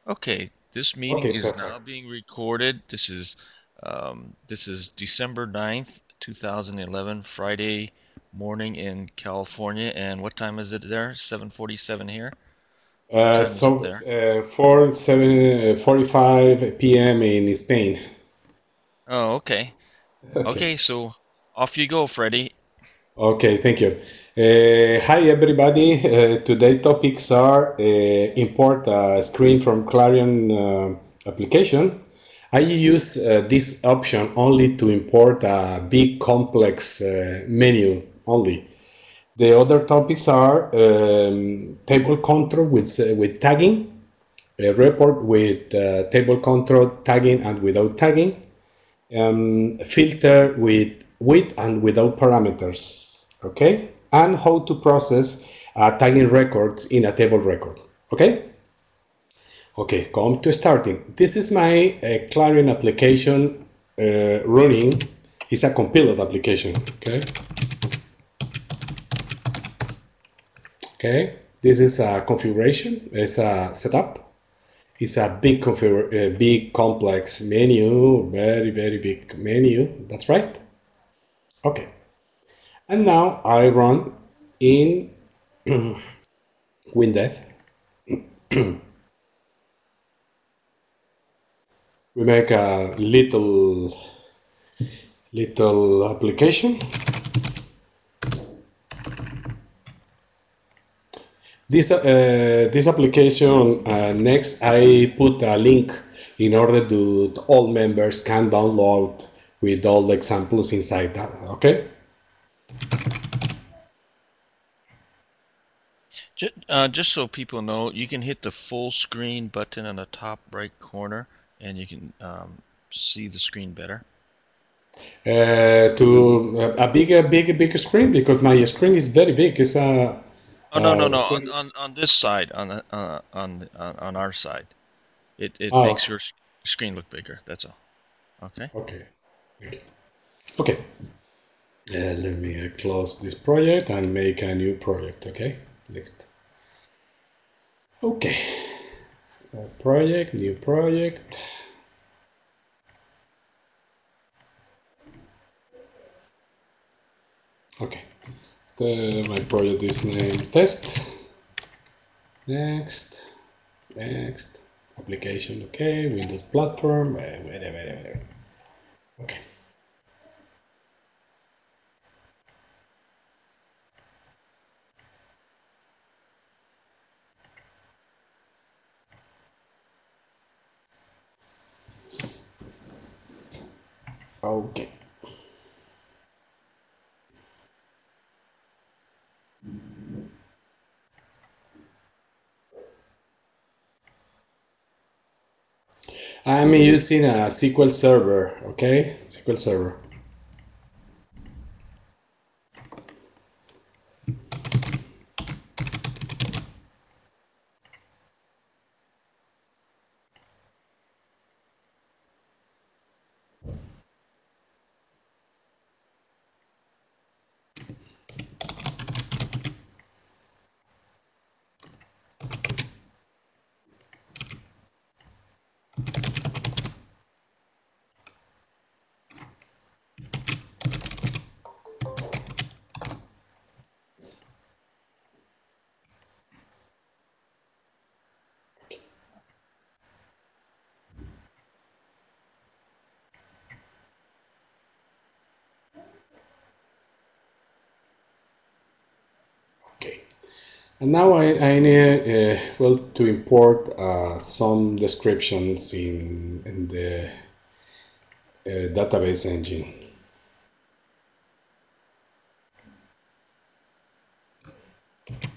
Okay, this meeting Okay, is now perfect. being recorded. This is December 9th, 2011, Friday morning in California. And what time is it there? 7:47 here. What time is it there? 7:45 p.m. in Spain. Oh, okay. Okay. Okay, so off you go, Fredy. Okay, thank you. Hi, everybody. Today topics are import a screen from Clarion application. I use this option only to import a big complex menu only. The other topics are table control with tagging, a report with table control tagging and without tagging, filter with and without parameters, okay, and how to process tagging records in a table record, okay. Okay, come to starting. This is my Clarion application running. It's a compiled application, okay. Okay, this is a configuration. It's a setup. It's a big complex menu, very big menu. That's right. Okay, and now I run in WINDEV. We make a little application. This application next I put a link in order to all members can download with all the examples inside that. Okay. Just so people know, you can hit the full screen button on the top right corner, and you can see the screen better. To a bigger screen because my screen is very big. It's a Oh no, no, no. On this side, on our side, it oh, makes your screen look bigger. That's all. Okay. okay. Okay. Let me close this project and make a new project. Okay. Next. Okay. Project, new project. Okay. My project is named test. Next. Next. Application. Okay. Windows platform. Whatever. Okay. Okay. I'm using a SQL Server, okay? SQL Server. Okay. And now I need, well, to import some descriptions in the database engine. Okay.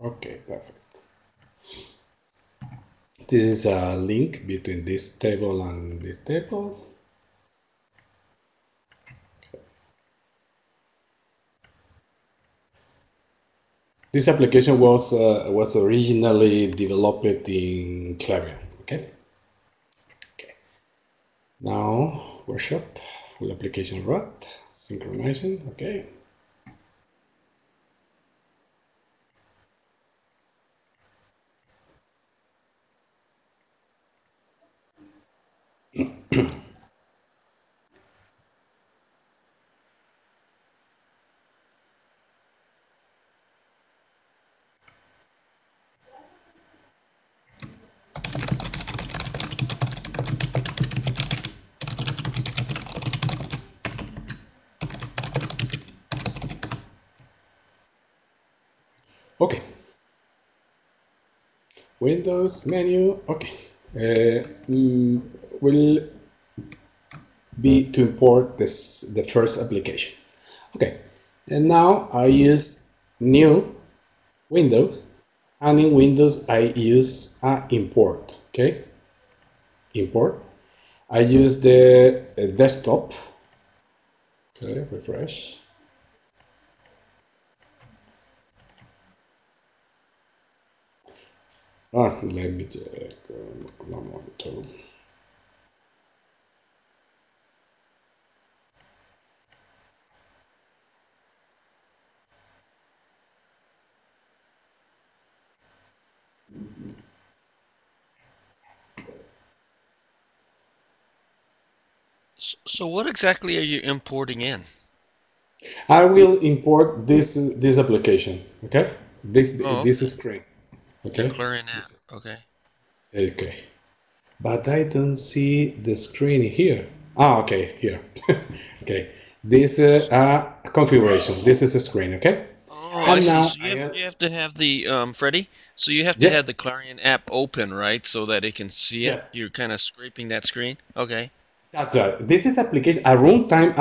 Okay, perfect. This is a link between this table and this table. This application was originally developed in Clarion. Okay. Okay. Now workshop full application run synchronizing. Okay. Okay. Windows menu. Okay. Will be to import the first application. Okay. And now I use new Windows, and in Windows I use import. Okay. Import. I use the desktop. Okay. Refresh. Let me check one more time. So what exactly are you importing in? I will import this application. Okay, this screen. Okay. The Clarion app. Okay. Okay. But I don't see the screen here. Ah, okay, here. Okay. This configuration. This is a screen. Okay. Oh, I see. So you have to have the Fredy. So you have to have the Clarion app open, right, so that it can see it. You're kind of scraping that screen. Okay. That's right. This is application a runtime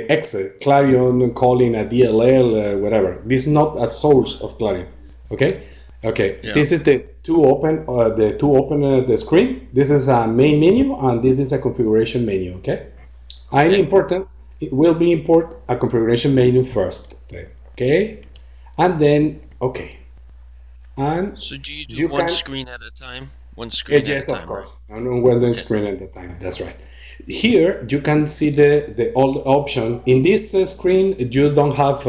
exit Clarion calling a DLL whatever. This is not a source of Clarion. Okay. Okay. Yeah. This is the the screen. This is a main menu and this is a configuration menu. Okay. And important. It will be import a configuration menu first. Okay. And then okay. And so do you do one screen at a time? One screen at a time. Yes, of course. And one screen at a time. That's right. Here you can see the old option. In this screen, you don't have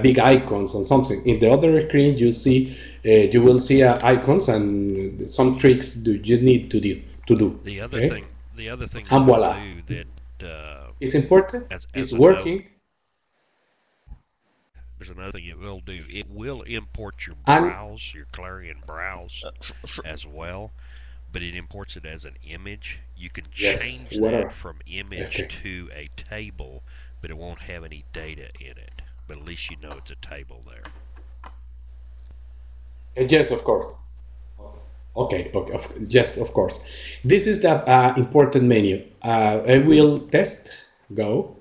big icons or something. In the other screen, you see you will see icons and some tricks you need to do. The other thing and voila. That is important. It's working. There's another thing it will do. It will import your browse, your Clarion browse as well, but it imports it as an image. You can change that from image to a table, but it won't have any data in it. But at least you know it's a table there. Yes, of course. Okay, yes, of course. This is the important menu. I will test. Go.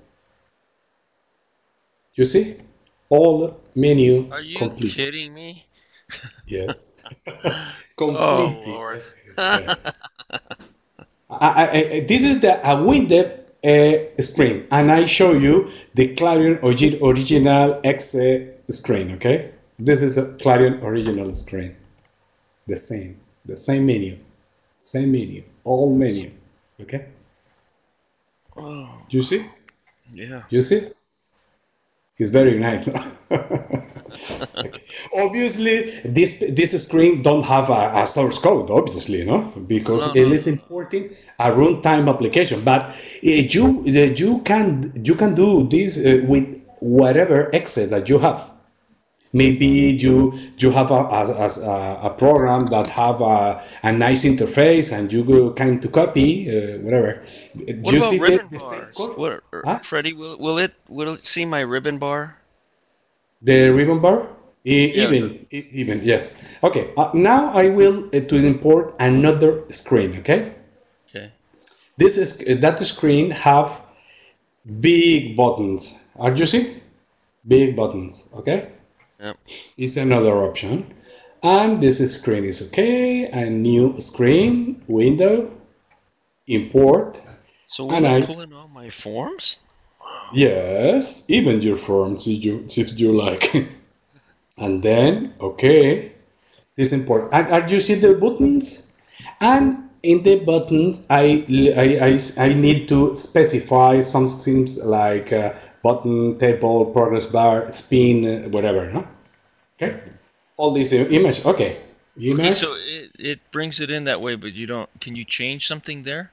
You see? All menu complete. Are you kidding me? Yes. Complete. Oh, Lord. This is the WINDEV screen, and I show you the Clarion original X screen. Okay, this is a Clarion original screen. The same menu, all menu. Okay. Oh. You see? Yeah. You see? It's very nice. Okay. Obviously, this screen don't have a source code, obviously, no, because it is importing a runtime application. But you can do this with whatever Excel that you have. Maybe you have a program that have a nice interface and you can to copy whatever. What about ribbon bars? Fredy, will it see my ribbon bar? The ribbon bar? Even, yes. Okay, now I will to import another screen, okay? Okay. That screen have big buttons. Are you see? Big buttons, okay? Yep. Is another option. And this screen is okay. A new screen, window, import. So will I pull in all my forms? Yes, even your forms if you like. And then, okay, this is important. Are you see the buttons? And in the buttons, I need to specify some things like button, table, progress bar, spin, whatever, no? Okay, all these image, okay. Image. Okay, so it brings it in that way, but you don't, can you change something there?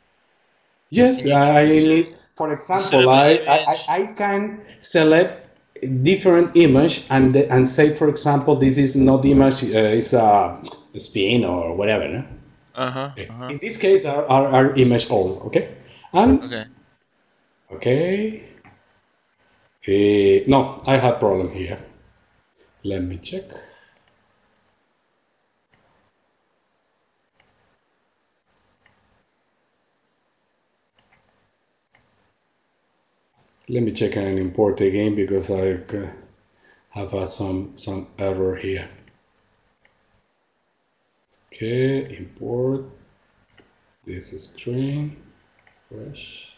Yes, I need, for example, I can select different image and say, for example, this is not image, it's a spin or whatever, no? In this case, our image all, okay? And okay. No, I had problem here. Let me check. Let me check and import again because I have some error here. Okay, import this screen, fresh.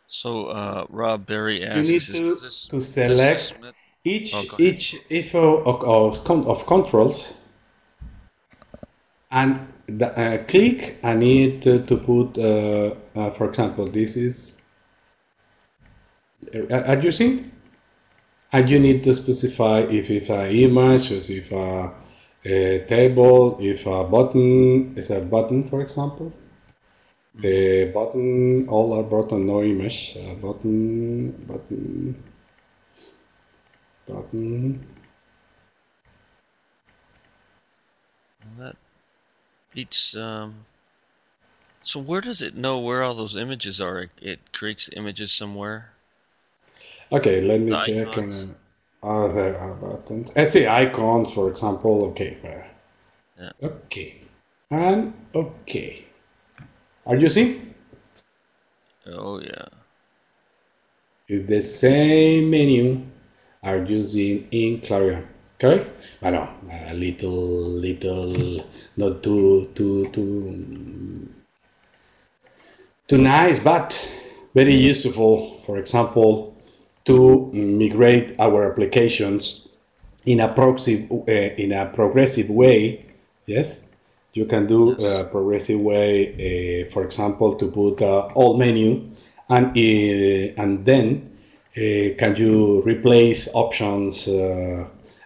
So Rob Berry asks, you need to select each if of controls and click. I need to put, for example, this is. Are you seeing? And you need to specify if it's an image, or if a table, if a button is a button, for example. The button, all are button, no image. Button. That each. So where does it know where all those images are? It creates images somewhere. Okay, let me check. Buttons. Let's see icons, for example. Okay, yeah. Okay, and okay. Are you seeing? Oh yeah. It's the same menu are using in Clarion. Okay, I know a little, not too nice, but very useful. For example, to migrate our applications in a progressive way. Yes, you can do a progressive way. For example, to put all menu, and then can you replace options?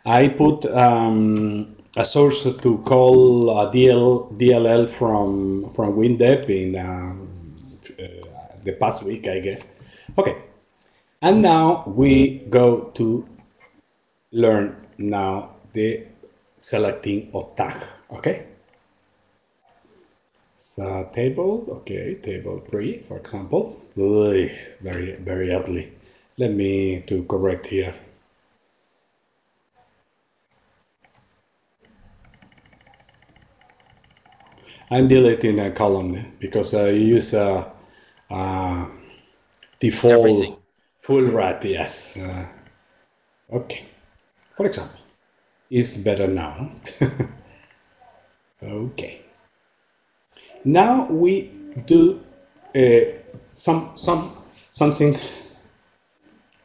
I put a source to call a DLL from WINDEV in the past week, I guess. Okay. And now we go to learn now the selecting of tag, okay? So table, okay, table pre, for example. Very ugly. Let me to correct here. I'm deleting a column because I use a default. Everything. Full rat, yes. Okay. For example, it's better now. Okay. Now we do something.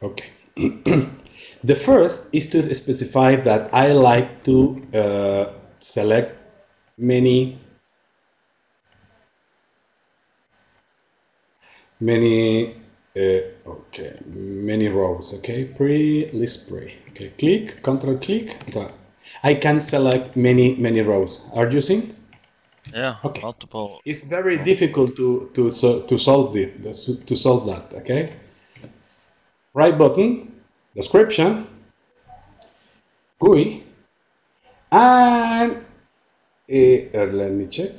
Okay. The first is to specify that I like to select many many rows. Okay, list pre. Okay, click, control click. I can select many rows. Are you seeing? Yeah. Okay. Multiple. It's very difficult to solve that. Okay. Right button, description, GUI, and let me check.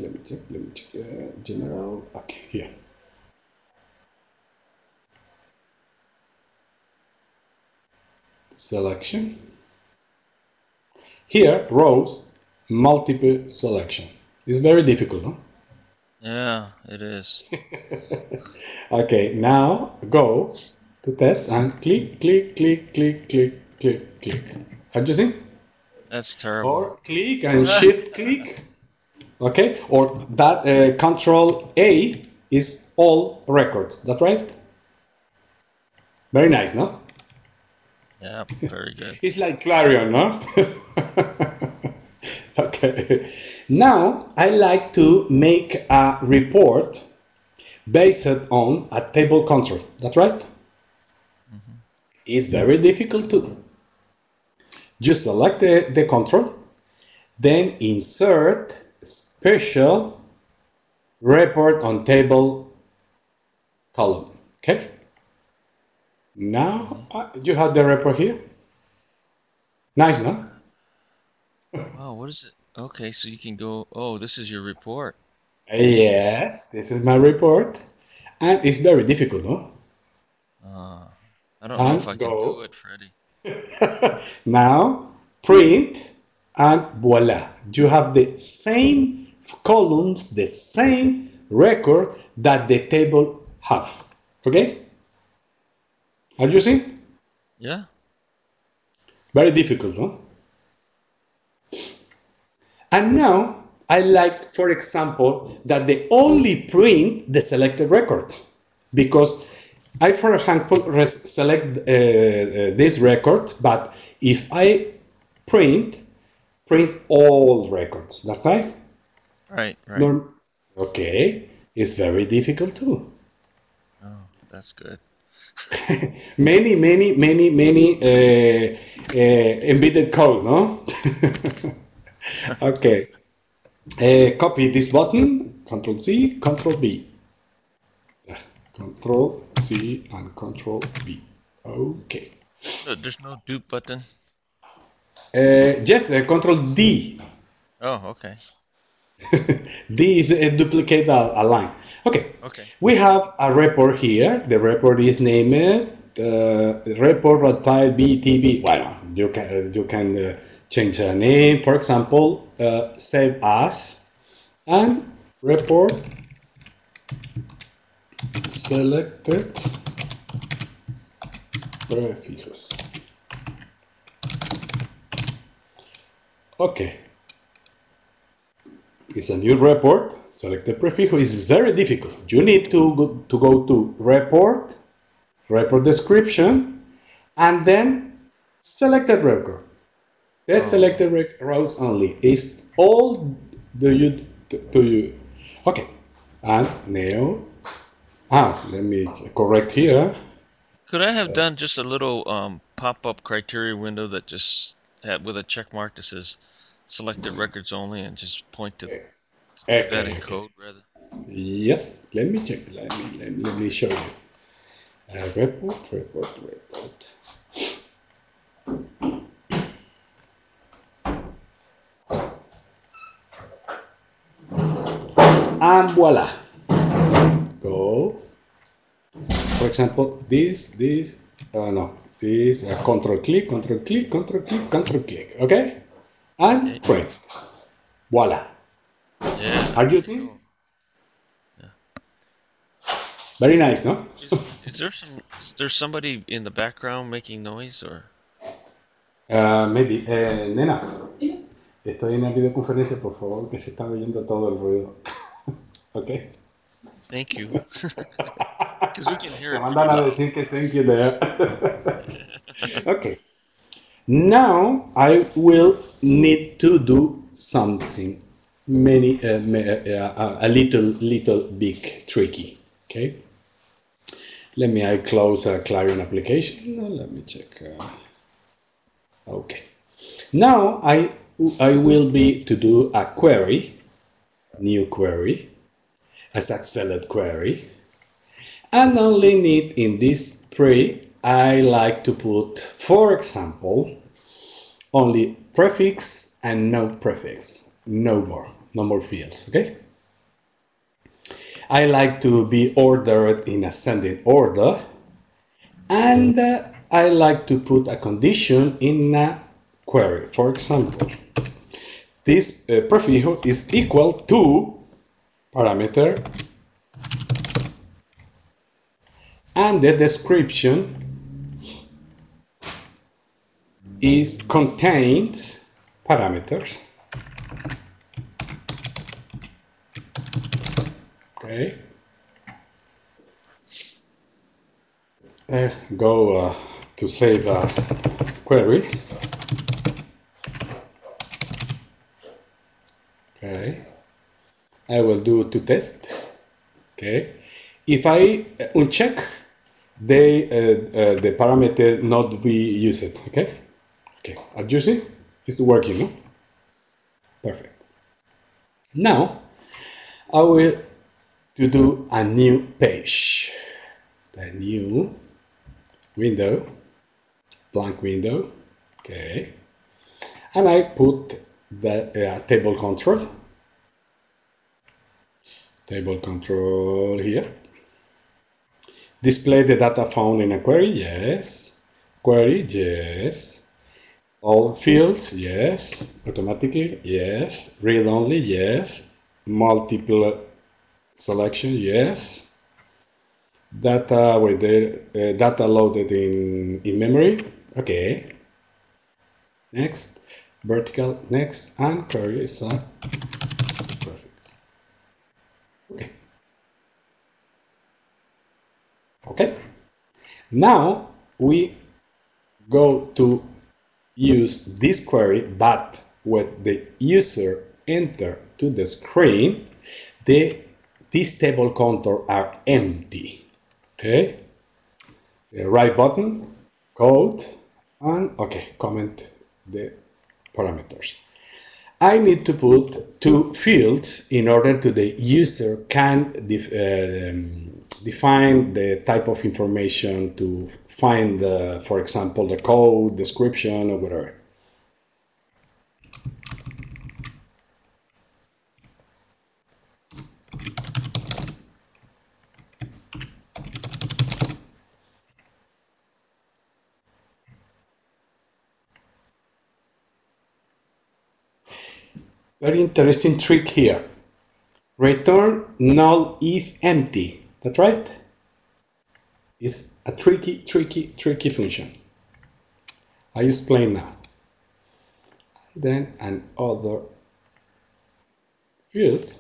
General. Okay, here. Selection. Here, rows, multiple selection. It's very difficult, huh? Yeah, it is. Okay, now go to test and click. Are you seeing? That's terrible. Or click and shift click. Okay, or that control A is all records. That's right. Very nice, no? Yeah, very good. It's like Clarion, no? Okay. Now, I like to make a report based on a table control. That's right? Mm-hmm. It's very difficult to. You select the control, then insert special report on table column. Okay? Now, you have the report here. Nice, no? Wow, what is it? Okay, so you can go, oh, this is your report. Yes, this is my report. And it's very difficult, no? I don't know if I can do it, Fredy. Now, print, and voila. You have the same columns, the same record that the table have. Okay? Are you seeing? Yeah. Very difficult, no? And now, I like, for example, that they only print the selected record. Because I, for example, select this record, but if I print all records, that's right? Right, right. Okay, it's very difficult too. Oh, that's good. many embedded code, no? Okay. Copy this button, Control C, Control B. Control C and Control B. Okay. So there's no dupe button? Yes, Control D. Oh, okay. D is duplicate a line. Okay. Okay. We have a report here. The report is named report file BTB. Well, you can change the name. For example, save as and report selected prefijos. Okay. It's a new report. Select the prefijo. It's very difficult. You need to go to report description, and then selected record. The selected rows only. It's all do you. Okay. And now, let me correct here. Could I have done just a little pop-up criteria window that just had with a check mark that says selected records only, and just point to that in code rather? Yes. Let me check. Let me show you. Report. And voila. Go. For example, this control click, okay? And print. Voila. Yeah. Are you seeing? Yeah. Very nice, no? Is there somebody in the background making noise or? Maybe. Nena, estoy en la videoconferencia, por favor, que se está oyendo todo el ruido. Okay. Thank you. Because we can hear it. Mandan a decir que thank you there. Okay. Now I will need to do something a little big tricky. Okay. Let me close a Clarion application. Let me check. Okay. Now I will be to do a query, new query, as a select query, and only need in this tree I like to put, for example, only prefix and no prefix, no more fields. Okay. I like to be ordered in ascending order, and I like to put a condition in a query. For example, this prefijo is equal to parameter, and the description contains parameters. Okay. Go to save a query. Okay, I will do to test. Okay, if I uncheck, the parameter not be used. Okay, okay, as you see, it's working. No? Perfect. Now I will to do a new page, a new window, blank window. Okay, and I put the table control here. Display the data found in a query, yes. Query, yes. All fields, yes. Automatically, yes. Read only, yes. Multiple selection, yes. Data with the data loaded in memory, okay. Next, vertical, next, and query is perfect. Okay. Okay. Now we go to use this query, but when the user enter to the screen, these table contours are empty. Okay. The right button, code, and okay, comment the parameters. I need to put two fields in order to the user can define the type of information to find, for example, the code, description, or whatever. Very interesting trick here. Return null if empty. That's right. It's a tricky function. I explain now. Then another field.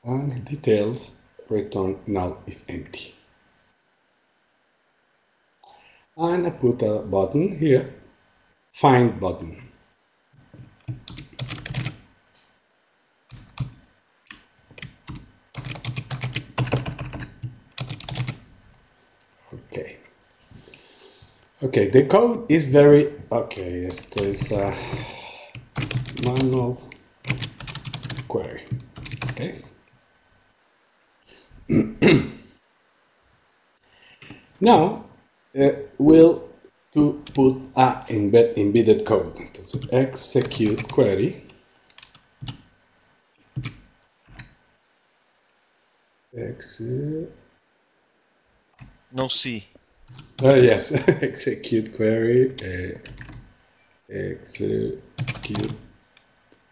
And details, return null if empty. And I put a button here, find button. Okay. Okay, the code is very, okay, this is a manual query. Okay. Now we'll to put a embedded code. So execute query. No C. Yes, execute query. Execute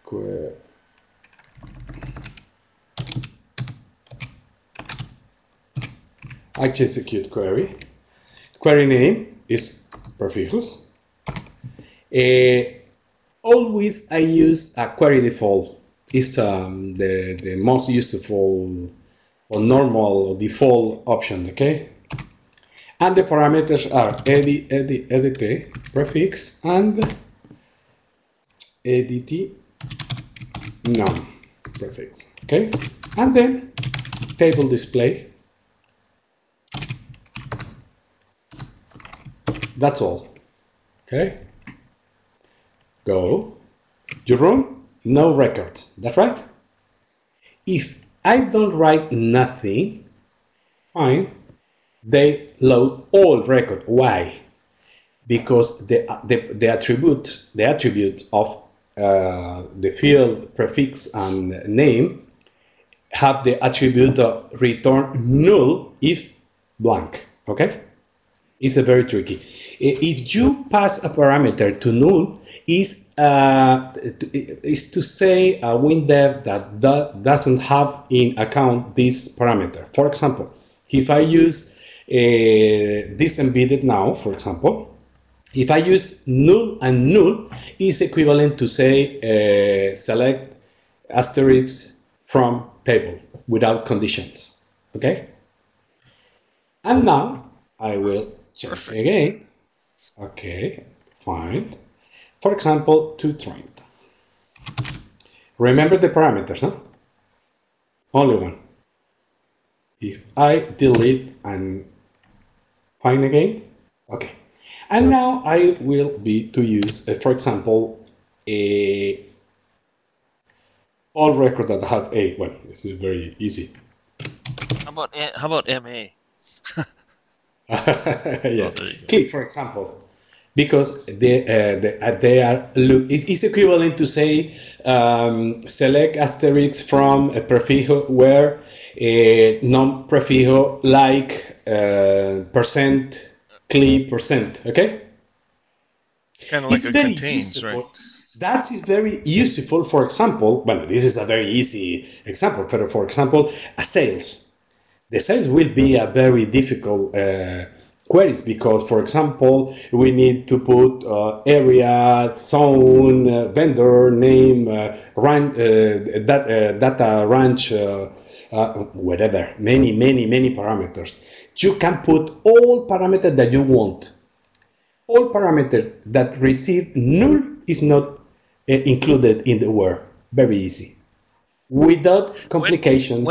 query. Execute query. Query name is prefix. Always I use a query default. It's the most useful or normal default option. Okay. And the parameters are edit prefix and edit none prefix. Okay. And then table display. That's all. Okay. Go. You run, no records. That's right. If I don't write nothing, fine. They load all record. Why? Because the attribute of the field prefix and name have the attribute of return null if blank. Okay. It's a very tricky. If you pass a parameter to null, is to say a WINDEV that doesn't have in account this parameter. For example, if I use this embedded now, for example, If I use null and null, is equivalent to say select asterisk from table without conditions. Okay? And now I will check again. Okay, fine. For example, to trained. Remember the parameters, no? Only one. If I delete and find again, okay. And now I will be to use, for example, all record that have a. Well, this is very easy. How about MA? Yes. Click, for example, because they are it's equivalent to say select asterisk from a prefijo where non-prefijo like percent, cli percent. Okay. Kind of like it contains, right? That is very useful. For example, well, this is a very easy example. But for example, a sales. The sales will be a very difficult queries because, for example, we need to put area, zone, vendor name, data range, whatever, many parameters. You can put all parameters that you want. All parameters that receive null is not included in the word. Very easy. Without complication.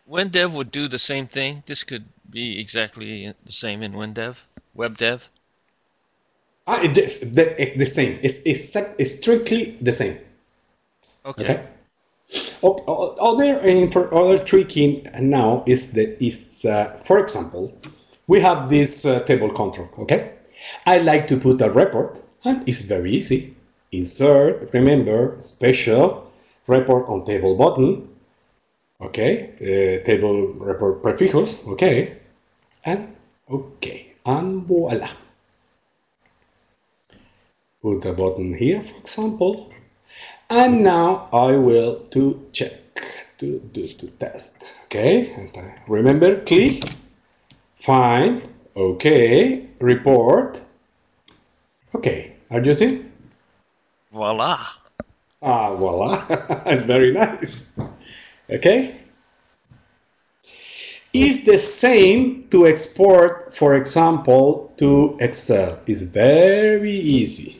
WINDEV would do the same thing. This could be exactly the same in WINDEV, WebDev. It's the same. It's strictly the same. Okay. Other tricky now is for example, we have this table control. Okay, I like to put a report, and it's very easy. Insert. Remember, special report on table button. Okay, table report prefijos, okay, and voila. Put the button here, for example, and now I will to check, to test, okay, and remember, click, find, okay, report, okay, are you seeing? Voila. Voila, it's very nice. Okay, is the same to export, for example, to Excel. It's very easy.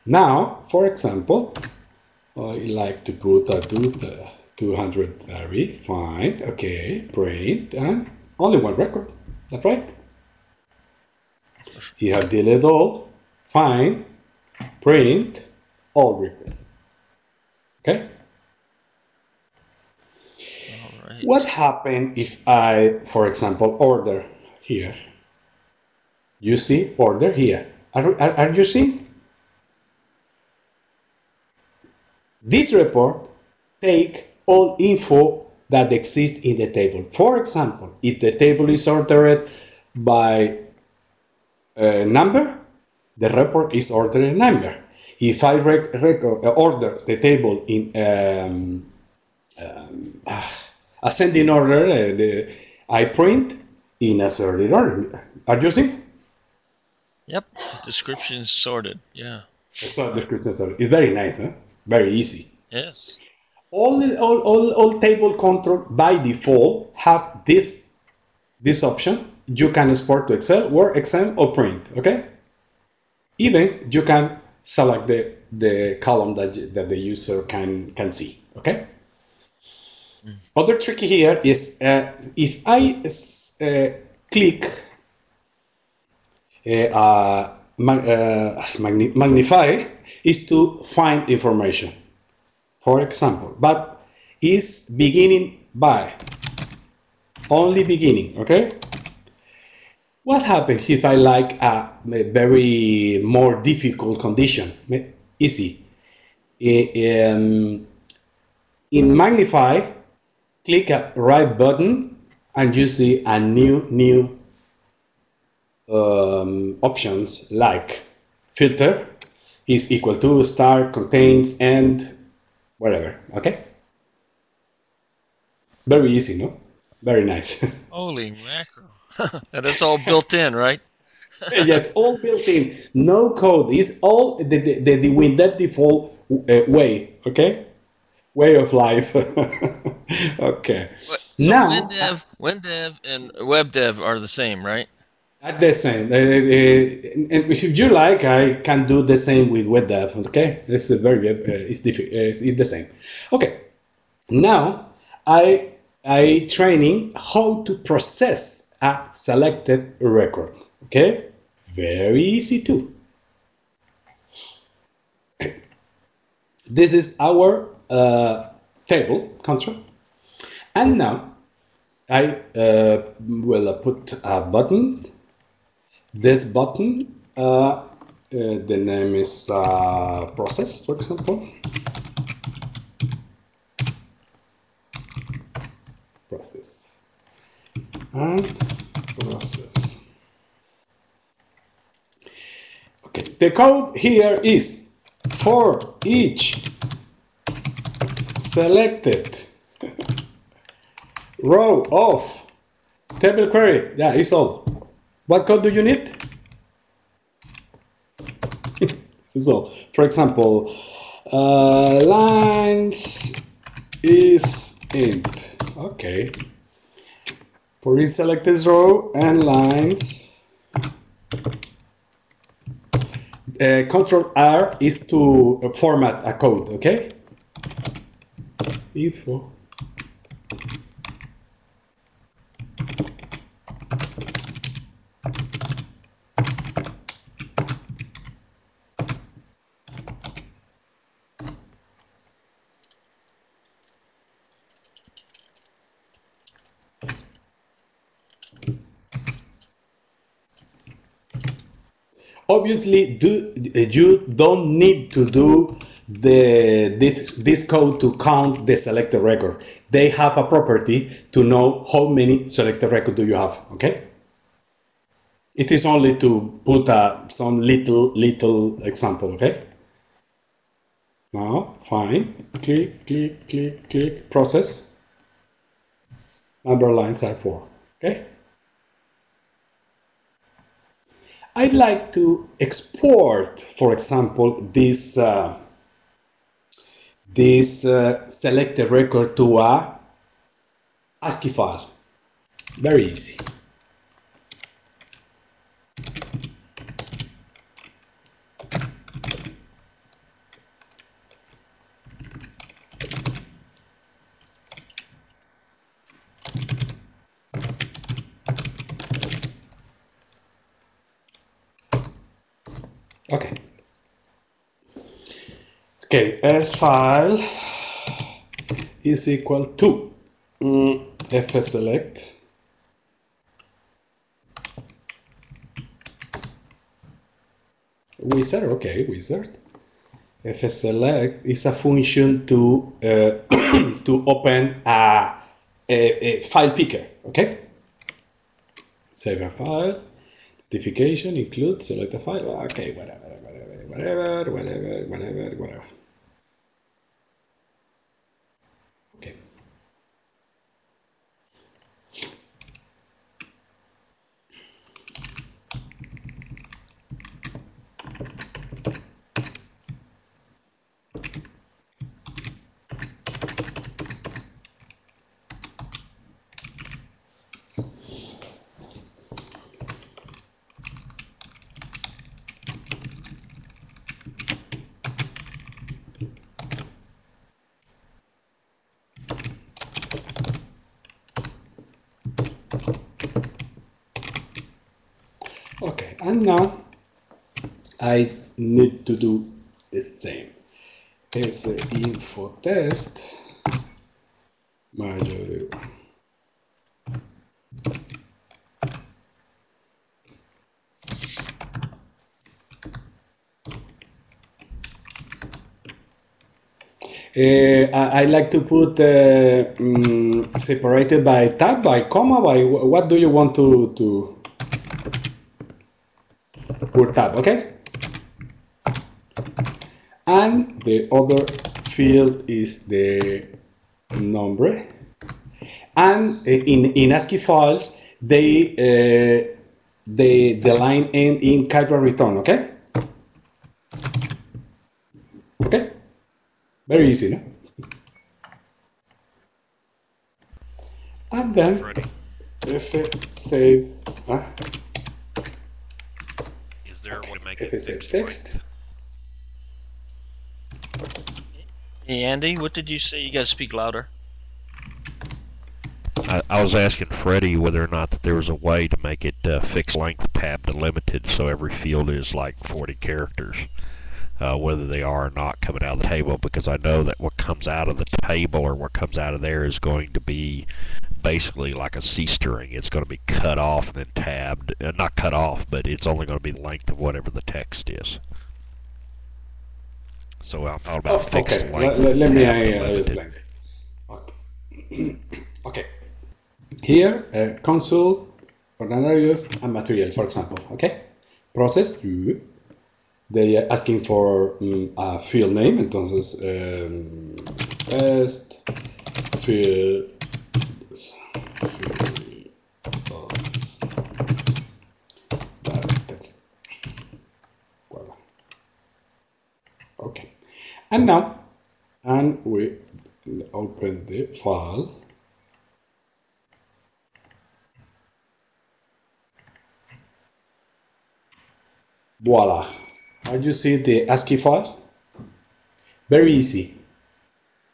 Now, for example, I like to put a 230, fine, okay, print, and only one record. That's right. You have deleted all, fine, print, all record. Okay. All right. What happens if I, for example, order here? You see order here. Are you seeing? This report take all info that exists in the table. For example, if the table is ordered by number, the report is ordered number. If I order the table in ascending order, I print in ascending order. Are you seeing? Yep. Description is sorted. Yeah. So description sorted. It's very nice, huh? Very easy. Yes. All table control by default have this option. You can export to Excel, Word, Excel, or print. Okay. Even you can select the column that the user can see. Okay. Other trick here is if I click magnify is to find information, for example, but is beginning by only beginning. Okay. What happens if I like a very more difficult condition? Easy. In magnify, click a right button and you see a new options like filter is equal to, start, contains, end, whatever. Okay. Very easy, no? Very nice. Holy mackerel. And it's all built in, right? Yes, all built in, no code. It's all the WINDEV default way, okay? Way of life. Okay. So now, WinDev and WebDev are the same, right? At the same. And if you like, I can do the same with WebDev. Okay, this is very it's the same. Okay, now I training how to process a selected record. Okay, very easy too. This is our table control, and now I will put a button. This button, the name is process, for example. Process and process. Okay, the code here is for each selected row of table query. Yeah, it's all. What code do you need? So, for example, lines is int. Okay. For each selected row and lines, Control R is to format a code. Okay. Info. Obviously, you don't need to do this code to count the selected record. They have a property to know how many selected record do you have. Okay. It is only to put some little example. Okay. Now, fine. Click, click, click, click. Process. Number of lines are 4. Okay. I'd like to export, for example, this selected record to a ASCII file. Very easy. Okay. Okay, S file is equal to fselect wizard. Okay, wizard. Fselect is a function to to open a file picker. Okay. Save a file. Notification include select a file. Okay, whatever. Okay. Okay, and now I need to do the same. It's info test major. I like to put separated by tab, by comma, by what do you want to put tab, okay? And the other field is the number. And in ASCII files, they the line end in Cairo return, okay? Okay? Very easy, no? And then if it save, is there a way to make if it it's a text? Hey Andy, what did you say? You gotta speak louder. I was asking Fredy whether or not that there was a way to make it fixed length tab delimited, so every field is like 40 characters, whether they are or not coming out of the table, because I know that what comes out of the table or what comes out of there is going to be basically like a C string. It's going to be cut off and then tabbed, not cut off, but it's only going to be the length of whatever the text is. So I'm talking about fixed length. Let me explain. Okay. Here, console, ordinarios, and material, for example. Okay. Process. They are asking for a field name. Entonces, test field. Okay. And now, we open the file. Voila. Are you seeing the ASCII file? Very easy.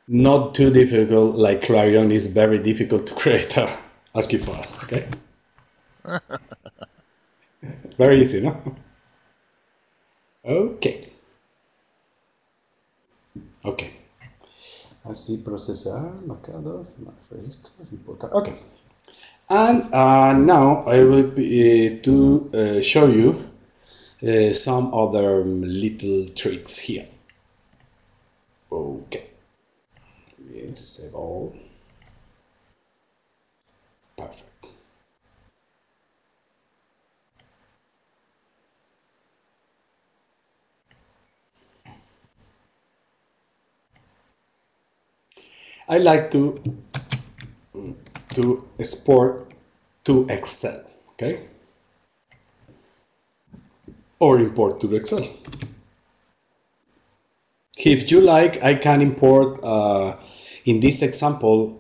Not too difficult, like Clarion is very difficult to create a ASCII file, okay? Very easy, no? Okay. Okay. ASCII processor, marcados, registros, important. Okay. And now I will be to show you some other little tricks here. Okay. Yes, save all. Perfect. I like to export to Excel, okay? Or import to Excel. If you like, I can import, in this example,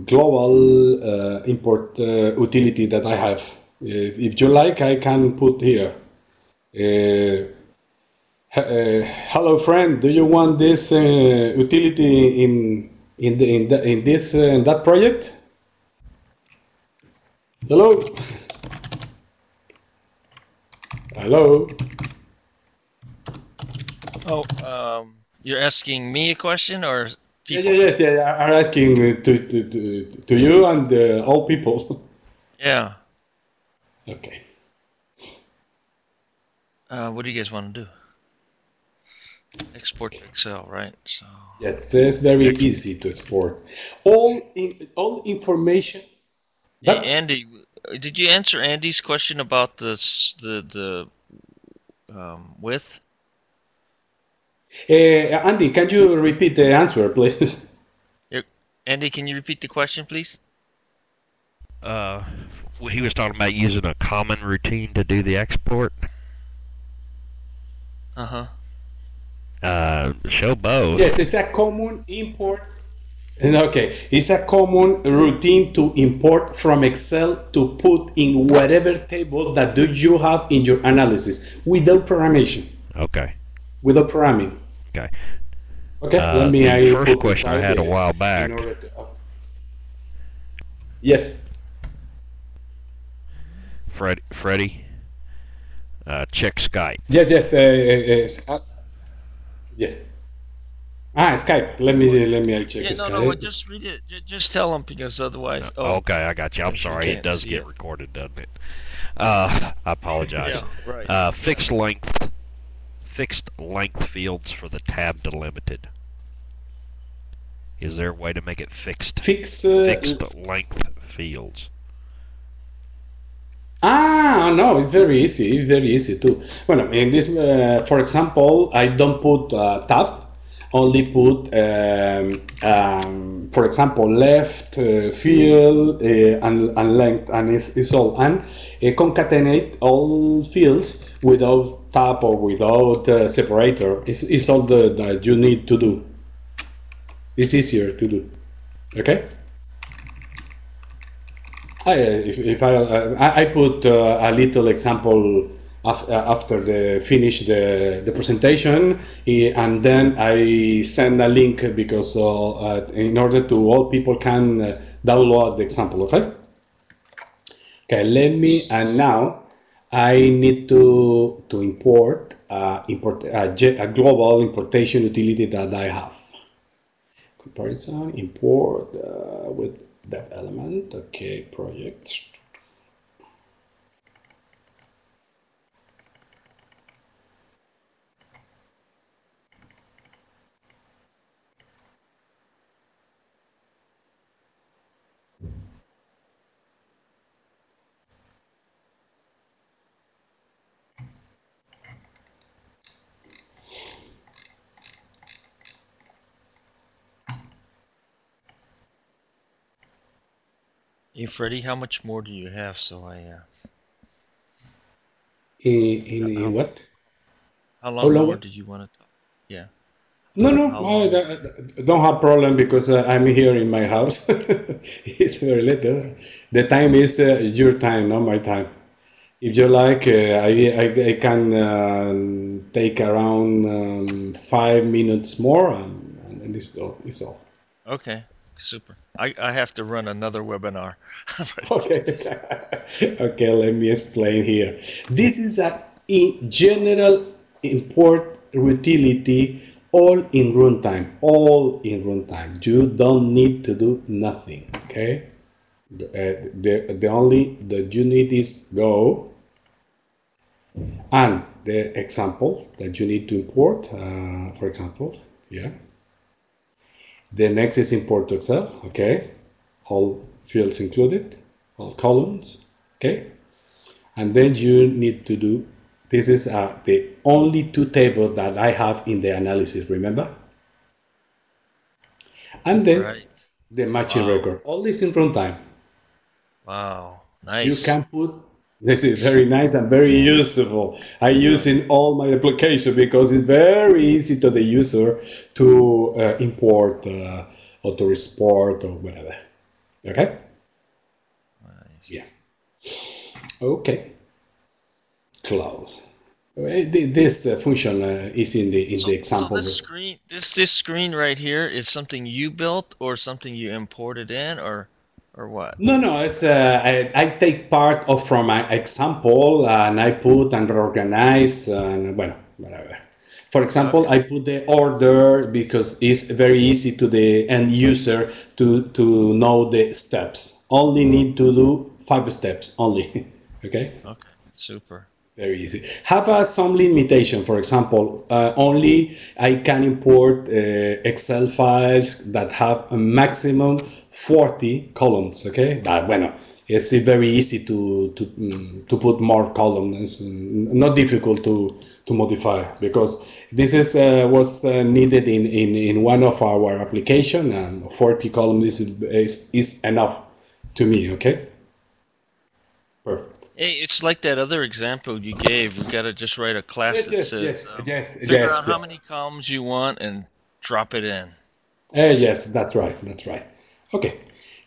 global import utility that I have. If you like, I can put here. Hello, friend. Do you want this utility in that project? Hello. Hello. Oh, you're asking me a question or people? Yeah. I'm asking to you and all people. Yeah. Okay. What do you guys want to do? Export to Excel, right? So. Yes, it's very easy to export. All information. Hey, Andy, did you answer Andy's question about the width? Andy, can you repeat the answer, please? Andy, can you repeat the question, please? He was talking about using a common routine to do the export. Show both. Yes, it's a common import. Okay, it's a common routine to import from Excel to put in whatever table that you have in your analysis without programming. Okay. Without programming. Okay. Okay. Let me. The first question I had a while back. Yes. Fredy, check Skype. Yes. Yes. Skype. Let me check Skype. No, just read it. Just tell them, because otherwise. Okay, I got you. I'm sorry. It does get recorded, doesn't it? I apologize. Yeah, right. Fixed length fields for the tab delimited. Is there a way to make it fixed length fields? No, it's very easy. It's very easy too. Well, in this, for example, I don't put tab. only put, for example, left, field, and length, and it's all. And concatenate all fields without tab or without separator. It's all that you need to do. It's easier to do. Okay. I put a little example after finish the presentation, and then I send a link because in order to all people can download the example. Okay. Okay. Let me, and now I need to import a global importation utility that I have. Comparison, import with that element. Okay, project. Hey, Fredy, how much more do you have? So In what? How long more did you want to talk? Yeah. No, I don't have problem because I'm here in my house. It's very late. The time is your time, not my time. If you like, I can take around 5 minutes more, and it's all. Okay, super. I have to run another webinar. Okay. Okay, let me explain here. This is a general import utility, all in runtime. All in runtime. You don't need to do nothing. Okay. The only that you need is go, and the example that you need to import. For example, yeah. The next is import to Excel, okay, all fields included, all columns, okay, and then you need to do, this is the only two tables that I have in the analysis, remember? And then the matching record, all this in runtime. Wow, nice. You can put, this is very nice and very useful. I use in all my applications because it's very easy to the user to import or to export or whatever. Okay? Nice. Yeah. Okay. Close. This function is in the example. So this screen right here is something you built or something you imported in, or what? No. It's I take part of from my example and I put and reorganize and well, whatever. For example, okay. I put the order because it's very easy to the end user to know the steps. Only need to do 5 steps only. Okay. Okay. Super. Very easy. Have some limitation. For example, only I can import Excel files that have a maximum 40 columns, okay? But bueno, it's very easy to put more columns, not difficult to modify because this is was needed in one of our application, and 40 columns is enough to me, okay? Perfect. Hey, it's like that other example you gave. We gotta just write a class that says figure out how many columns you want and drop it in. Yes, that's right. That's right. Okay,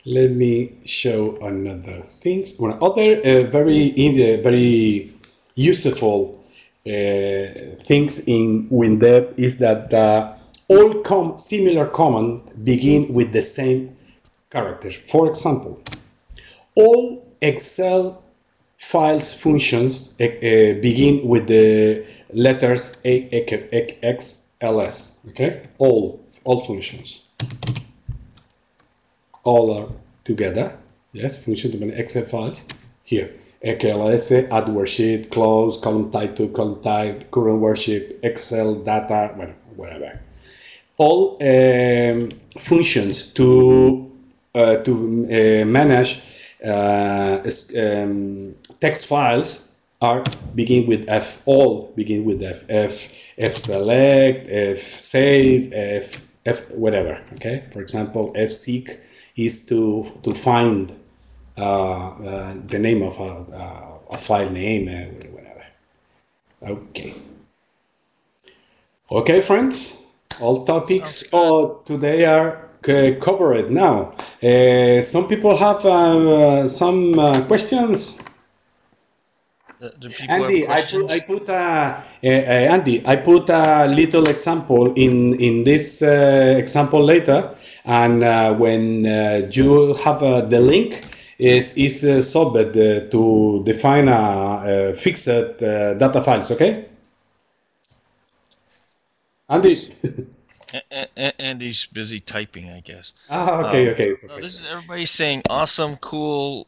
let me show another thing. One other very useful things in WINDEV is that all similar commands begin with the same character. For example, all Excel files functions begin with the letters XLS. Okay, all functions. All are together. Yes, function to Excel files. Here, XLS, add worksheet, close, column title, column type, current worksheet, Excel data, well, whatever. All functions to manage text files are begin with F. All begin with F. F select, F save, F whatever. Okay. For example, F seek is to find the name of a file name and whatever. Okay. Okay, friends. All topics today are covered now. Some people have some questions. Andy, I put a little example in this example later, and when you have the link, is solved to define a fixed data files. Okay, Andy. Andy's busy typing, I guess. Okay, okay. No, this is everybody saying awesome, cool.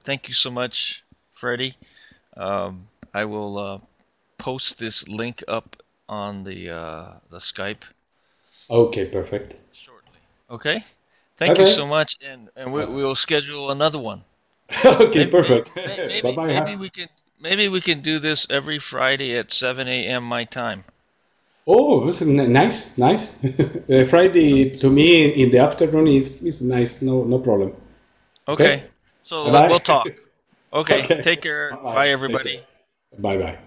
Thank you so much, Fredy. I will post this link up on the Skype. Okay, perfect. Shortly. Okay. Thank you so much, and we'll schedule another one. Okay, perfect. Maybe we can do this every Friday at 7 a.m. my time. Oh, this is nice. Friday to me in the afternoon is nice. No problem. Okay. So we'll talk. Okay. Take care. Bye everybody. Bye bye.